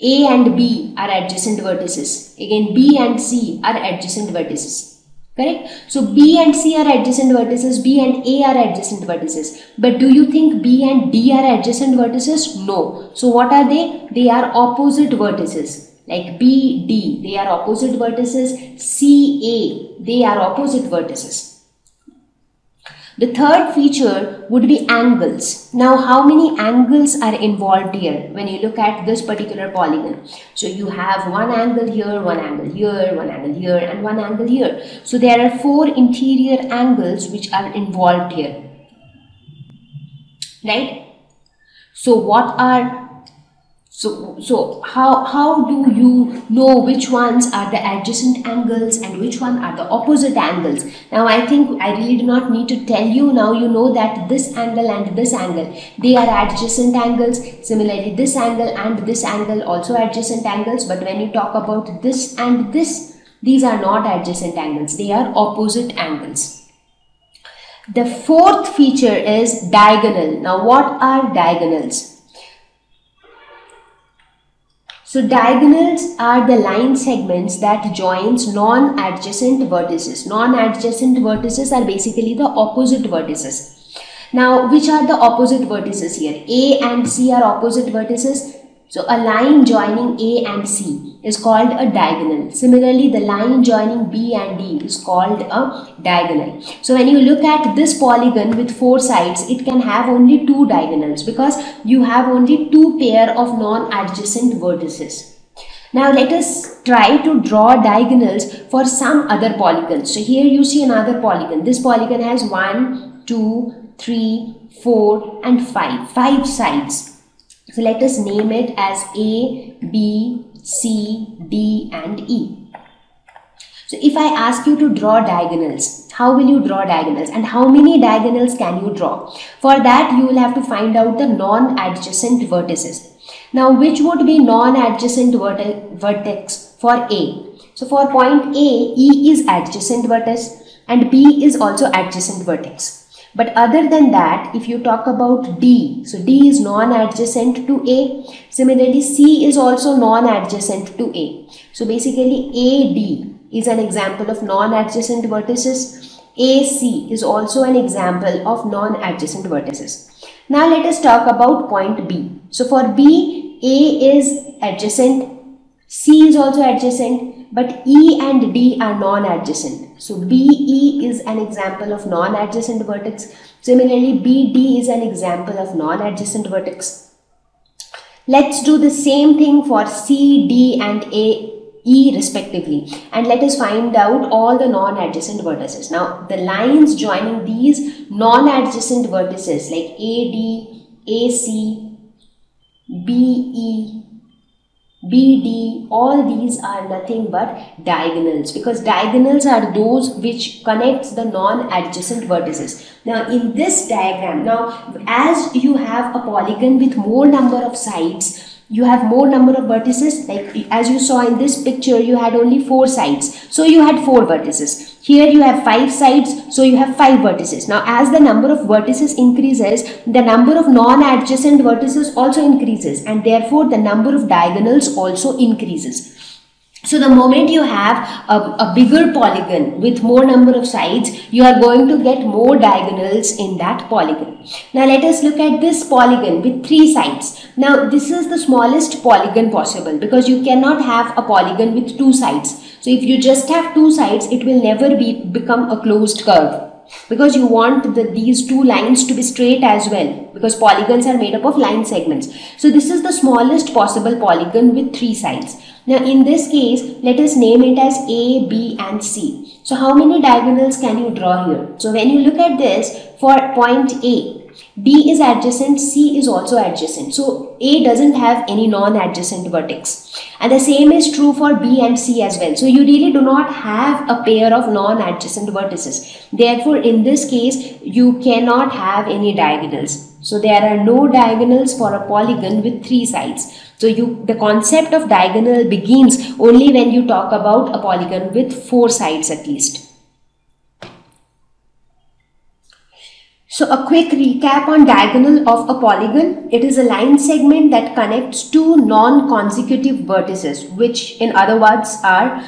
A and B are adjacent vertices. Again, B and C are adjacent vertices. Correct? So B and C are adjacent vertices, B and A are adjacent vertices. But do you think B and D are adjacent vertices? No. So what are they? They are opposite vertices. Like B, D, they are opposite vertices. C, A, they are opposite vertices. The third feature would be angles. Now, how many angles are involved here when you look at this particular polygon? So you have one angle here, one angle here, one angle here, and one angle here. So there are 4 interior angles which are involved here. Right? So what are how do you know which ones are the adjacent angles and which one are the opposite angles? Now I think I really do not need to tell you. Now you know that this angle and this angle, they are adjacent angles. Similarly, this angle and this angle also adjacent angles. But when you talk about this and this, these are not adjacent angles. They are opposite angles. The fourth feature is diagonal. Now what are diagonals? So diagonals are the line segments that joins non-adjacent vertices. Non-adjacent vertices are basically the opposite vertices. Now, which are the opposite vertices here? A and C are opposite vertices. So a line joining A and C is called a diagonal. Similarly, the line joining B and D is called a diagonal. So when you look at this polygon with 4 sides, it can have only 2 diagonals because you have only 2 pair of non-adjacent vertices. Now let us try to draw diagonals for some other polygons. So here you see another polygon. This polygon has 1, 2, 3, 4 and 5. 5 sides. So let us name it as A, B, C, D and E. So if I ask you to draw diagonals, how will you draw diagonals and how many diagonals can you draw? For that you will have to find out the non-adjacent vertices. Now which would be non-adjacent vertex for A? So for point A, E is adjacent vertex and B is also adjacent vertex. But other than that, if you talk about D, so D is non-adjacent to A. Similarly, C is also non-adjacent to A. So basically, AD is an example of non-adjacent vertices. AC is also an example of non-adjacent vertices. Now let us talk about point B. So for B, A is adjacent, C is also adjacent, but E and D are non-adjacent. So BE is an example of non-adjacent vertex. Similarly, BD is an example of non-adjacent vertex. Let's do the same thing for C, D and E respectively. And let us find out all the non-adjacent vertices. Now, the lines joining these non-adjacent vertices like AD, AC, BE, BD, all these are nothing but diagonals because diagonals are those which connects the non-adjacent vertices. Now in this diagram, now as you have a polygon with more number of sides, you have more number of vertices. Like as you saw in this picture, you had only 4 sides, so you had 4 vertices. Here you have 5 sides, so you have 5 vertices. Now as the number of vertices increases, the number of non-adjacent vertices also increases and therefore the number of diagonals also increases. So the moment you have a bigger polygon with more number of sides, you are going to get more diagonals in that polygon. Now let us look at this polygon with 3 sides. Now this is the smallest polygon possible because you cannot have a polygon with 2 sides. So if you just have 2 sides, it will never become a closed curve. Because you want these 2 lines to be straight as well, because polygons are made up of line segments. So this is the smallest possible polygon with 3 sides. Now in this case, let us name it as A, B and C. So how many diagonals can you draw here? So when you look at this, for point A, D is adjacent, C is also adjacent. So A doesn't have any non-adjacent vertex. And the same is true for B and C as well. So you really do not have a pair of non-adjacent vertices. Therefore, in this case, you cannot have any diagonals. So there are no diagonals for a polygon with 3 sides. So the concept of diagonal begins only when you talk about a polygon with 4 sides at least. So a quick recap on diagonal of a polygon. It is a line segment that connects 2 non-consecutive vertices, which in other words are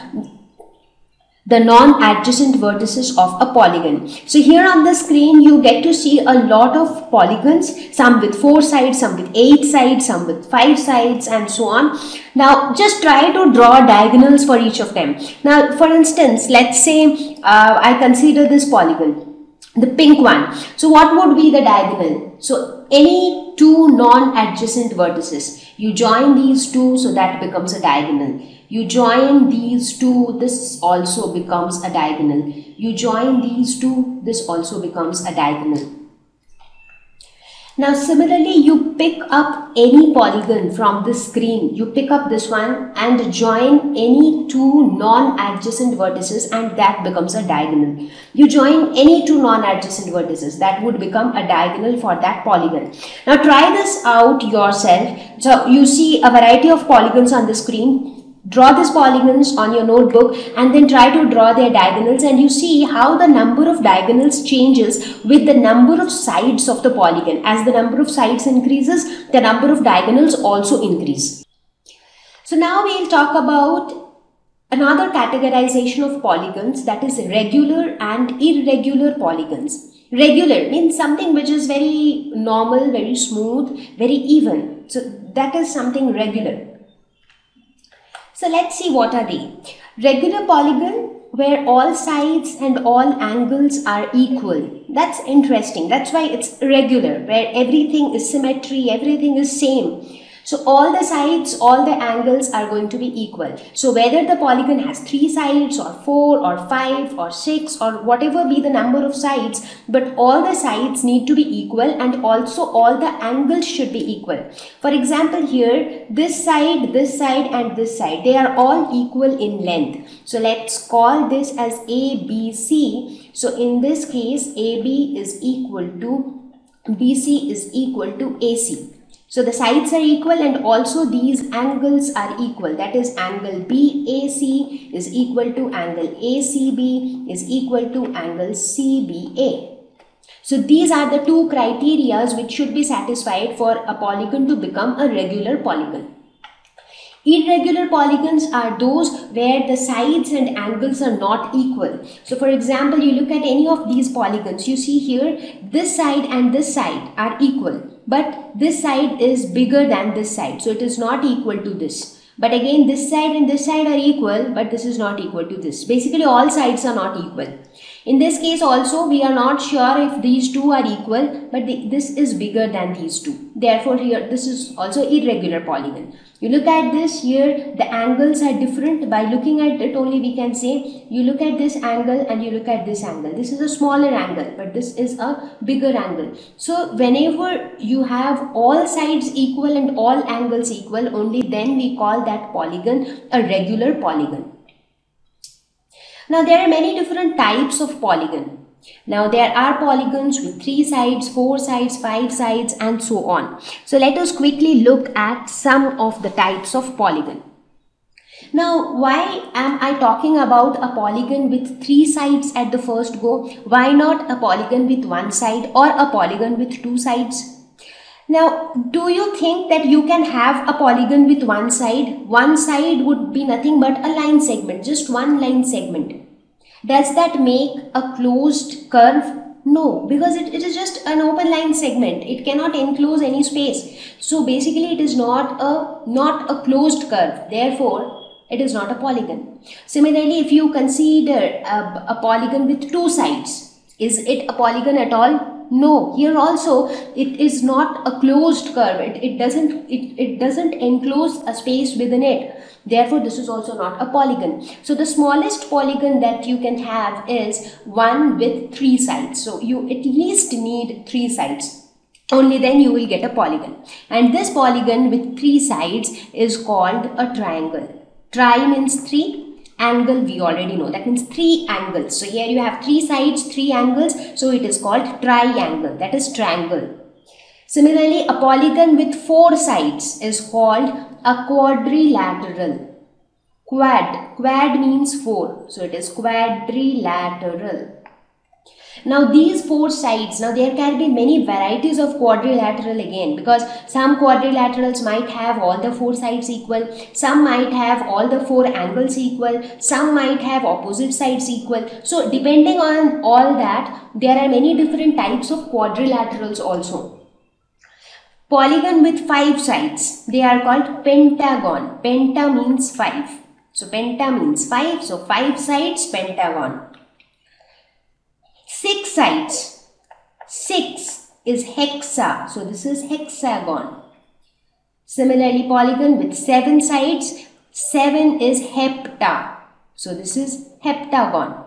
the non-adjacent vertices of a polygon. So here on the screen you get to see a lot of polygons, some with 4 sides, some with 8 sides, some with 5 sides and so on. Now just try to draw diagonals for each of them. Now for instance, let's say I consider this polygon, the pink one. So what would be the diagonal? So any 2 non-adjacent vertices, you join these 2, so that becomes a diagonal. You join these 2, this also becomes a diagonal. You join these 2, this also becomes a diagonal. Now similarly, you pick up any polygon from this screen, you pick up this one and join any 2 non-adjacent vertices and that becomes a diagonal. You join any 2 non-adjacent vertices, that would become a diagonal for that polygon. Now try this out yourself. So you see a variety of polygons on the screen. Draw these polygons on your notebook and then try to draw their diagonals, and you see how the number of diagonals changes with the number of sides of the polygon. As the number of sides increases, the number of diagonals also increase. So now we will talk about another categorization of polygons, that is regular and irregular polygons. Regular means something which is very normal, very smooth, very even. So that is something regular. So let's see what are they. Regular polygon where all sides and all angles are equal. That's interesting. That's why it's regular, where everything is symmetry, everything is same. So all the sides, all the angles are going to be equal. So whether the polygon has 3 sides or 4 or 5 or 6 or whatever be the number of sides, but all the sides need to be equal and also all the angles should be equal. For example, here this side and this side, they are all equal in length. So let's call this as ABC. So in this case, AB is equal to BC is equal to AC. So the sides are equal and also these angles are equal. That is, angle BAC is equal to angle ACB is equal to angle CBA. So these are the two criteria which should be satisfied for a polygon to become a regular polygon. Irregular polygons are those where the sides and angles are not equal. So for example, you look at any of these polygons, you see here this side and this side are equal, but this side is bigger than this side, so it is not equal to this. But again, this side and this side are equal, but this is not equal to this. Basically, all sides are not equal. In this case also, we are not sure if these two are equal, but this is bigger than these two. Therefore, here this is also irregular polygon. You look at this here, the angles are different. By looking at it only, we can say you look at this angle and you look at this angle. This is a smaller angle, but this is a bigger angle. So whenever you have all sides equal and all angles equal, only then we call that polygon a regular polygon. Now there are many different types of polygon. Now there are polygons with 3 sides, 4 sides, 5 sides and so on. So let us quickly look at some of the types of polygon. Now why am I talking about a polygon with 3 sides at the first go? Why not a polygon with 1 side or a polygon with 2 sides? Now, do you think that you can have a polygon with 1 side? One side would be nothing but a line segment, just one line segment. Does that make a closed curve? No, because it is just an open line segment. It cannot enclose any space. So basically it is not a closed curve. Therefore, it is not a polygon. Similarly, if you consider a polygon with 2 sides, is it a polygon at all? No, here also it is not a closed curve. It doesn't enclose a space within it. Therefore, this is also not a polygon. So the smallest polygon that you can have is one with 3 sides. So you at least need 3 sides. Only then you will get a polygon. And this polygon with 3 sides is called a triangle. Tri means 3. Angle we already know, that means 3 angles. So here you have 3 sides, 3 angles, so it is called triangle, that is triangle. Similarly, a polygon with 4 sides is called a quadrilateral. Quad means 4, so it is quadrilateral. Now these 4 sides, now there can be many varieties of quadrilateral again, because some quadrilaterals might have all the 4 sides equal, some might have all the 4 angles equal, some might have opposite sides equal. So depending on all that, there are many different types of quadrilaterals also. Polygon with 5 sides, they are called pentagon. Penta means 5. So penta means 5, so 5 sides, pentagon. 6 sides, 6 is hexa, so this is hexagon. Similarly, polygon with 7 sides, 7 is hepta, so this is heptagon.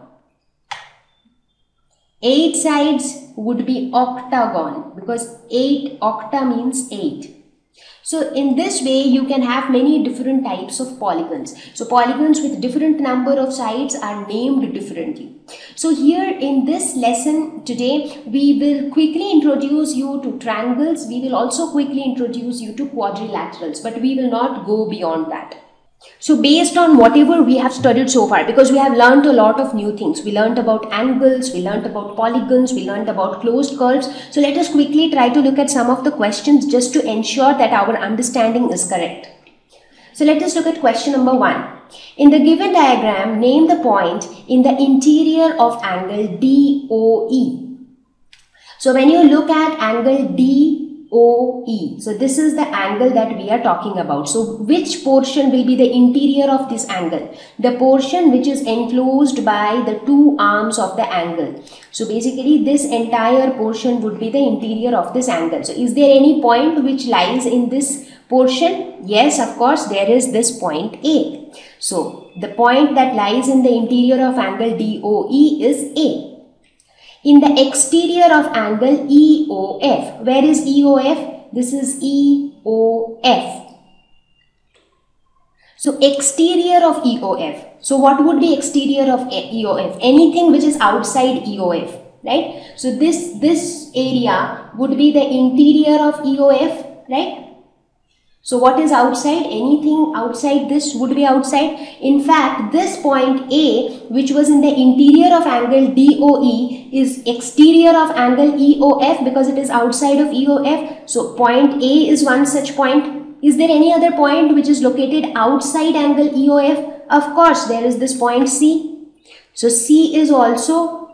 8 sides would be octagon, because 8 octa means 8. So in this way you can have many different types of polygons. So polygons with different number of sides are named differently. So here in this lesson today, we will quickly introduce you to triangles. We will also quickly introduce you to quadrilaterals, but we will not go beyond that. So based on whatever we have studied so far, because we have learned a lot of new things. We learned about angles, we learned about polygons, we learned about closed curves. So let us quickly try to look at some of the questions just to ensure that our understanding is correct. So let us look at question number 1. In the given diagram, name the point in the interior of angle DOE. So when you look at angle DOE, so this is the angle that we are talking about. So which portion will be the interior of this angle? The portion which is enclosed by the two arms of the angle. So basically this entire portion would be the interior of this angle. So is there any point which lies in this portion? Yes, of course, there is this point A. So the point that lies in the interior of angle DOE is A. In the exterior of angle EOF, where is EOF? This is EOF. So exterior of EOF. So what would be exterior of EOF? Anything which is outside EOF, right? So this area would be the interior of EOF, right? So what is outside? Anything outside this would be outside. In fact, this point A, which was in the interior of angle DOE, is exterior of angle EOF because it is outside of EOF. So point A is one such point. Is there any other point which is located outside angle EOF? Of course, there is this point C. So C is also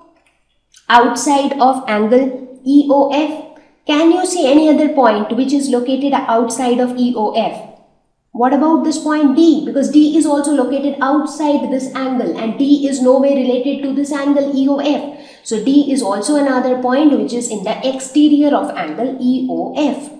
outside of angle EOF. Can you see any other point which is located outside of EOF? What about this point D? Because D is also located outside this angle and D is no way related to this angle EOF. So D is also another point which is in the exterior of angle EOF.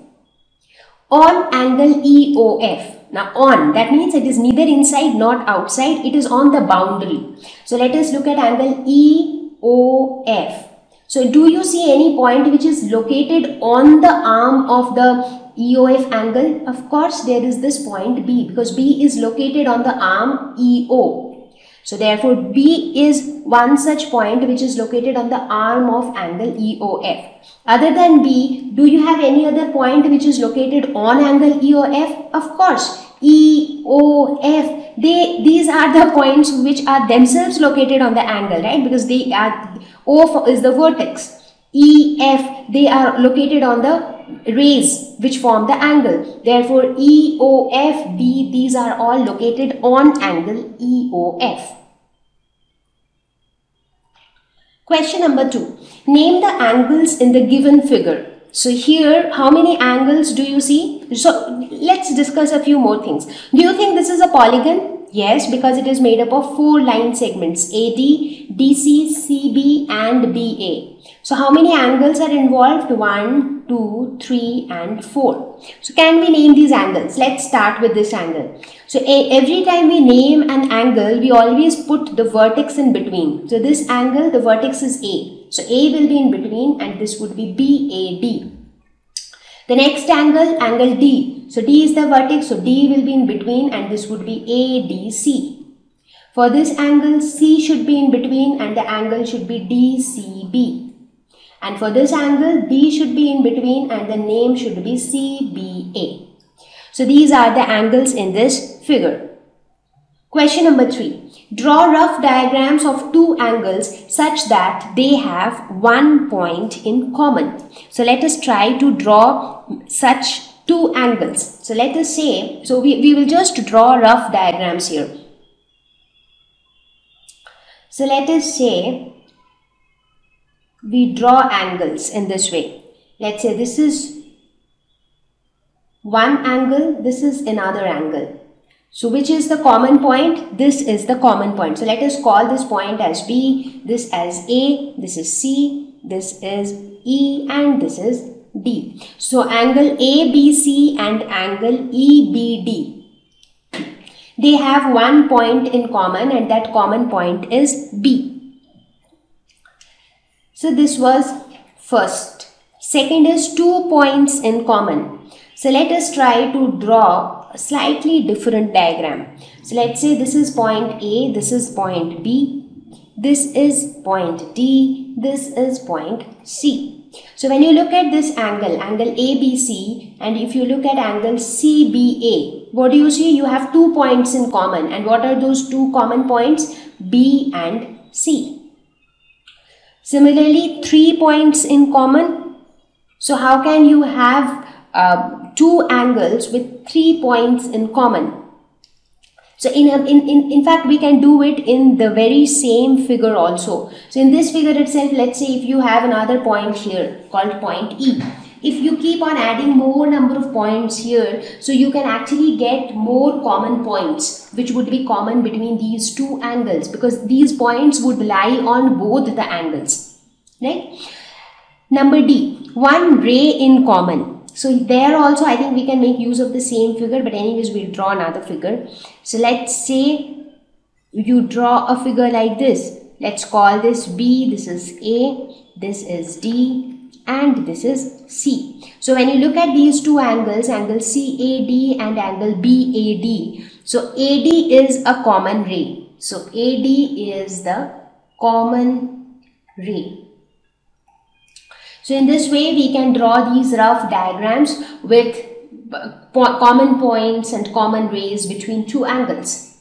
On angle EOF. Now on, that means it is neither inside nor outside, it is on the boundary. So let us look at angle EOF. So do you see any point which is located on the arm of the EOF angle? Of course, there is this point B because B is located on the arm EO. So therefore, B is one such point which is located on the arm of angle EOF. Other than B, do you have any other point which is located on angle EOF? Of course, EOF. These are the points which are themselves located on the angle, right? Because they are, O is the vertex. EF, they are located on the rays which form the angle. Therefore, EOF, B, these are all located on angle EOF. Question number 2. Name the angles in the given figure. So here, how many angles do you see? So let's discuss a few more things. Do you think this is a polygon? Yes, because it is made up of 4 line segments, AD, DC, CB and BA. So how many angles are involved? 1, 2, 3 and 4. So can we name these angles? Let's start with this angle. So every time we name an angle, we always put the vertex in between. So this angle, the vertex is A. So A will be in between and this would be BAD. The next angle, angle D. So D is the vertex, so D will be in between and this would be ADC. For this angle, C should be in between and the angle should be DCB. And for this angle, D should be in between and the name should be CBA. So these are the angles in this figure. Question number 3. Draw rough diagrams of 2 angles such that they have one point in common. So let us try to draw such 2 angles. So let us say, so we will just draw rough diagrams here. So let us say we draw angles in this way. Let's say this is one angle, this is another angle. So which is the common point? This is the common point. So let us call this point as B, this as A, this is C, this is E and this is D. So angle ABC and angle EBD, they have one point in common and that common point is B. So this was first. Second is 2 points in common. So let us try to draw a slightly different diagram. So let's say this is point A, this is point B, this is point D, this is point C. So when you look at this angle, angle ABC, and if you look at angle CBA, what do you see? You have 2 points in common. And what are those 2 common points? B and C. Similarly, 3 points in common. So how can you have 2 angles with 3 points in common? So in fact, we can do it in the very same figure also. So in this figure itself, let's say if you have another point here called point E. If you keep on adding more number of points here, so you can actually get more common points, which would be common between these two angles, because these points would lie on both the angles, right? Number D, one ray in common. So there also I think we can make use of the same figure, but anyways we'll draw another figure. So let's say you draw a figure like this. Let's call this B, this is A, this is D, and this is C. So when you look at these two angles, angle CAD and angle BAD, so AD is a common ray. So AD is the common ray. So in this way we can draw these rough diagrams with common points and common rays between two angles.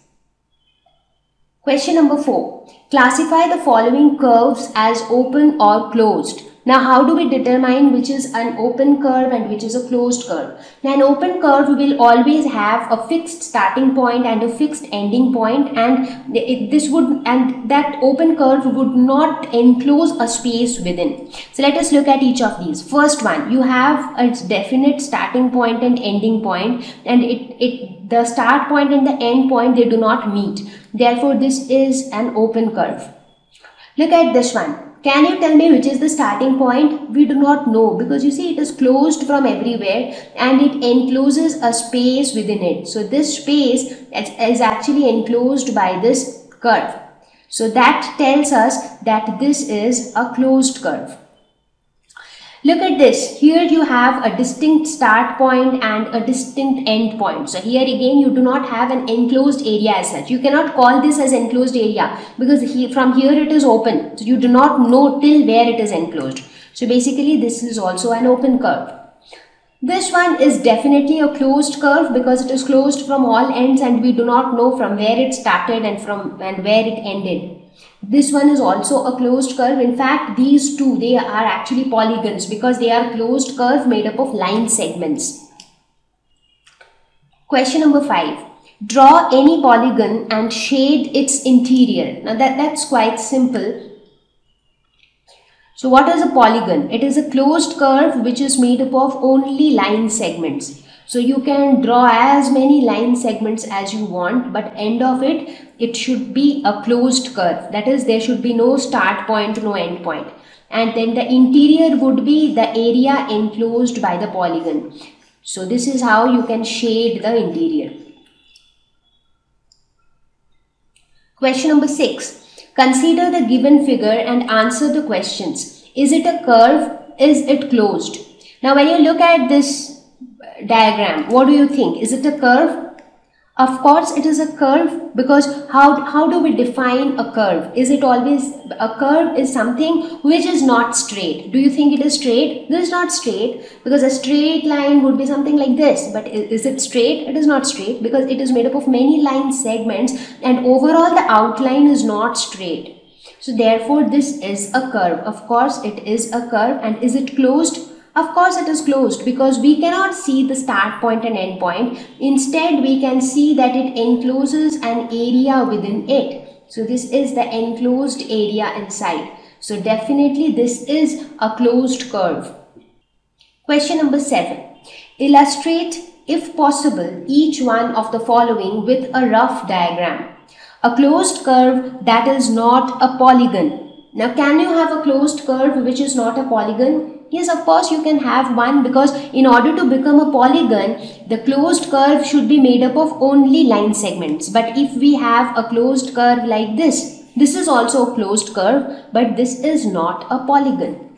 Question number 4. Classify the following curves as open or closed. Now, how do we determine which is an open curve and which is a closed curve? Now, an open curve will always have a fixed starting point and a fixed ending point, and that open curve would not enclose a space within. So let us look at each of these. First one, you have a definite starting point and ending point, and the start point and the end point, they do not meet. Therefore, this is an open curve. Look at this one. Can you tell me which is the starting point? We do not know, because you see it is closed from everywhere and it encloses a space within it. So this space is actually enclosed by this curve. So that tells us that this is a closed curve. Look at this. Here you have a distinct start point and a distinct end point. So here again you do not have an enclosed area as such. You cannot call this as enclosed area, because from here it is open. So you do not know till where it is enclosed. So basically this is also an open curve. This one is definitely a closed curve, because it is closed from all ends and we do not know from where it started and where it ended. This one is also a closed curve. In fact, these two, they are actually polygons, because they are closed curve made up of line segments. Question number 5. Draw any polygon and shade its interior. Now that's quite simple. So what is a polygon? It is a closed curve which is made up of only line segments. So you can draw as many line segments as you want, but end of it should be a closed curve. That is, there should be no start point, no end point. And then the interior would be the area enclosed by the polygon. So this is how you can shade the interior. Question number 6. Consider the given figure and answer the questions. Is it a curve? Is it closed? Now when you look at this diagram, what do you think? Is it a curve? Of course it is a curve, because how do we define a curve? Is it always a curve? Is something which is not straight. Do you think it is straight? This is not straight, because a straight line would be something like this. But is it straight? It is not straight, because it is made up of many line segments and overall the outline is not straight. So therefore this is a curve. Of course it is a curve. And is it closed? Of course it is closed, because we cannot see the start point and end point. Instead we can see that it encloses an area within it. So this is the enclosed area inside. So definitely this is a closed curve. Question number 7. Illustrate, if possible, each one of the following with a rough diagram. A closed curve that is not a polygon. Now can you have a closed curve which is not a polygon? Yes, of course you can have one, because in order to become a polygon, the closed curve should be made up of only line segments. But if we have a closed curve like this is also a closed curve, but this is not a polygon.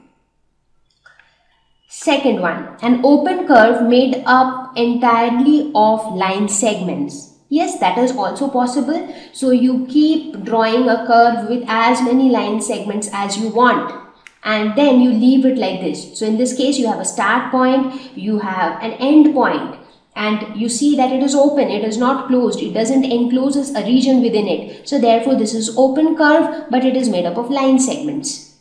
Second one, an open curve made up entirely of line segments. Yes, that is also possible. So you keep drawing a curve with as many line segments as you want, and then you leave it like this. So in this case you have a start point, you have an end point, and you see that it is open, it is not closed, it doesn't encloses a region within it. So therefore this is open curve, but it is made up of line segments.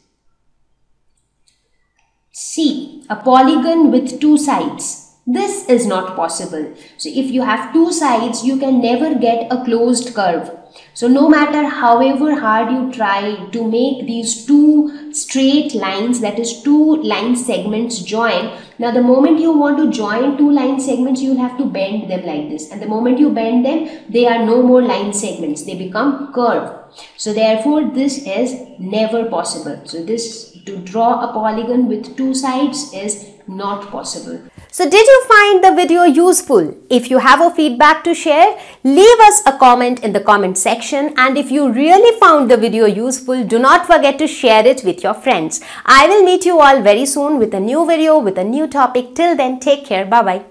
C. A polygon with two sides. This is not possible. So if you have two sides, you can never get a closed curve. So no matter however hard you try to make these two straight lines, that is two line segments, join. Now the moment you want to join two line segments, you will have to bend them like this. And the moment you bend them, they are no more line segments. They become curve. So therefore this is never possible. So this, to draw a polygon with two sides, is not possible. So did you find the video useful? If you have a feedback to share, leave us a comment in the comment section, and if you really found the video useful, do not forget to share it with your friends. I will meet you all very soon with a new video with a new topic. Till then, take care. Bye bye.